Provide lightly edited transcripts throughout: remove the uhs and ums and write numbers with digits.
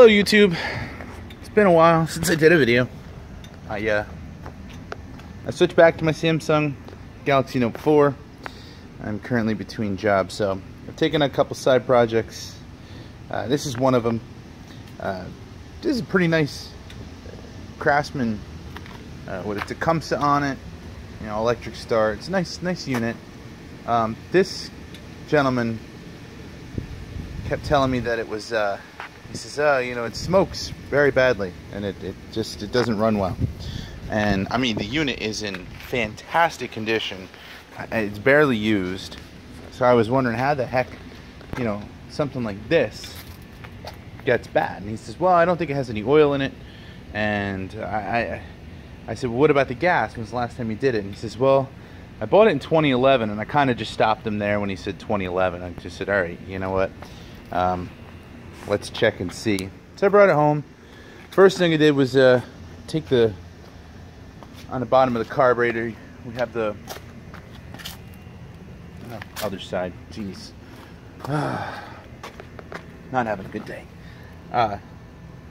Hello YouTube. It's been a while since I did a video. I switched back to my Samsung Galaxy Note 4. I'm currently between jobs, so I've taken a couple side projects. This is one of them. This is a pretty nice Craftsman with a Tecumseh on it, you know, electric start. It's a nice unit. This gentleman kept telling me that it was he says, you know, it smokes very badly and it doesn't run well. And I mean, the unit is in fantastic condition. It's barely used. So I was wondering how the heck, you know, something like this gets bad. And he says, well, I don't think it has any oil in it. And I said, well, what about the gas? When was the last time you did it? And he says, well, I bought it in 2011, and I kind of just stopped him there when he said 2011. I just said, all right, you know what? Let's check and see. So I brought it home. First thing I did was take on the bottom of the carburetor, we have the other side. Jeez. Not having a good day.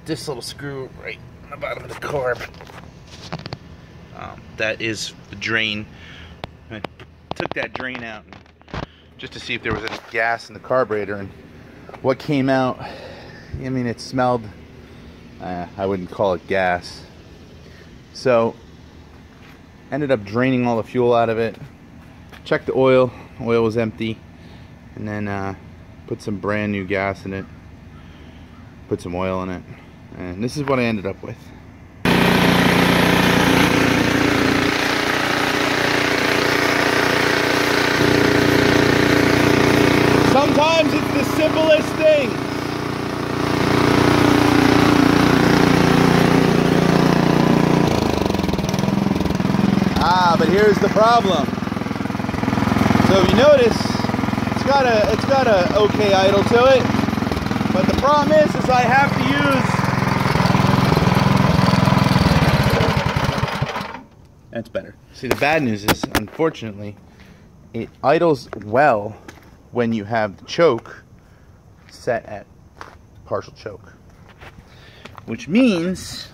This little screw right on the bottom of the carb. That is the drain. I took that drain out just to see if there was any gas in the carburetor, and what came out, I mean, it smelled, I wouldn't call it gas. So ended up draining all the fuel out of it. Checked the oil. Oil was empty, and then put some brand new gas in it, put some oil in it, and this is what I ended up with. Sometimes it's the simplest things. But here's the problem. So if you notice, it's got a okay idle to it. But the problem is I have to use. That's better. See, the bad news is, unfortunately, it idles well when you have the choke set at partial choke. Which means,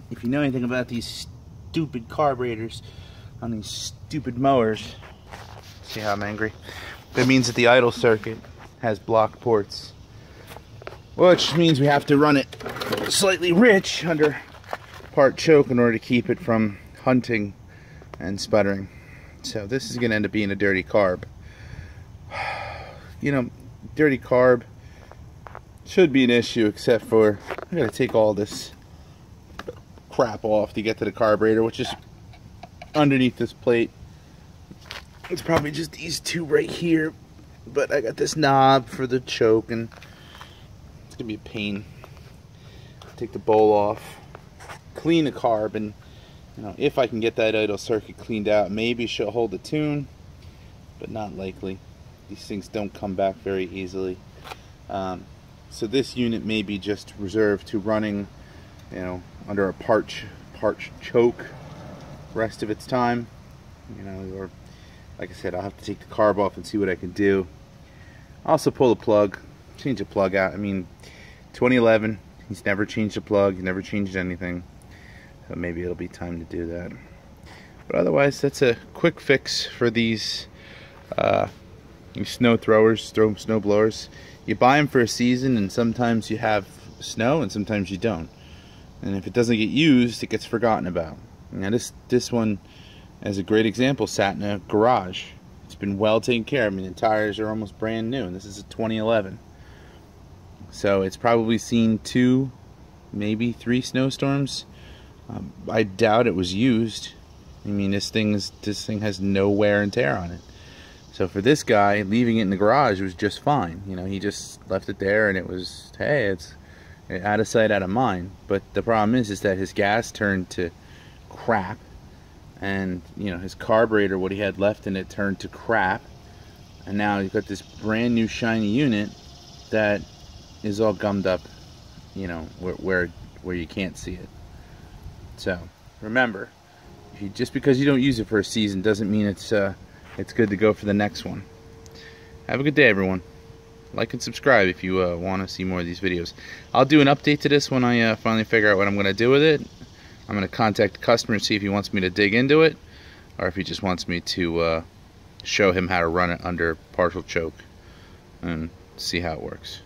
if you know anything about these stupid carburetors on these stupid mowers, see how I'm angry? That means that the idle circuit has blocked ports. Which means we have to run it slightly rich under part choke in order to keep it from hunting and sputtering. So this is going to end up being a dirty carb. You know, dirty carb should be an issue, except for I gotta take all this crap off to get to the carburetor, which is underneath this plate. It's probably just these two right here, but I got this knob for the choke, and it's gonna be a pain. Take the bowl off, clean the carb, and you know, if I can get that idle circuit cleaned out, maybe she'll hold the tune, but not likely. These things don't come back very easily. So this unit may be just reserved to running, you know, under a part choke rest of its time. You know, or like I said, I'll have to take the carb off and see what I can do. Also pull the plug, change the plug out. I mean, 2011, he's never changed the plug, he never changed anything. So maybe it'll be time to do that. But otherwise, that's a quick fix for these snow throwers, snow blowers. You buy them for a season, and sometimes you have snow and sometimes you don't. And if it doesn't get used, it gets forgotten about. Now this one, as a great example, sat in a garage. It's been well taken care of. I mean, the tires are almost brand new, and this is a 2011. So it's probably seen 2, maybe 3 snowstorms. I doubt it was used. I mean, this thing has no wear and tear on it. So for this guy, leaving it in the garage was just fine. You know, he just left it there, and it was, hey, it's out of sight, out of mind. But the problem is that his gas turned to crap, and you know, his carburetor, what he had left in it, turned to crap, and now you've got this brand new shiny unit that is all gummed up, you know, where you can't see it. So remember, just because you don't use it for a season doesn't mean it's good to go for the next one. Have a good day, everyone. like and subscribe if you want to see more of these videos. I'll do an update to this when I finally figure out what I'm going to do with it. I'm going to contact the customer and see if he wants me to dig into it, or if he just wants me to show him how to run it under partial choke and see how it works.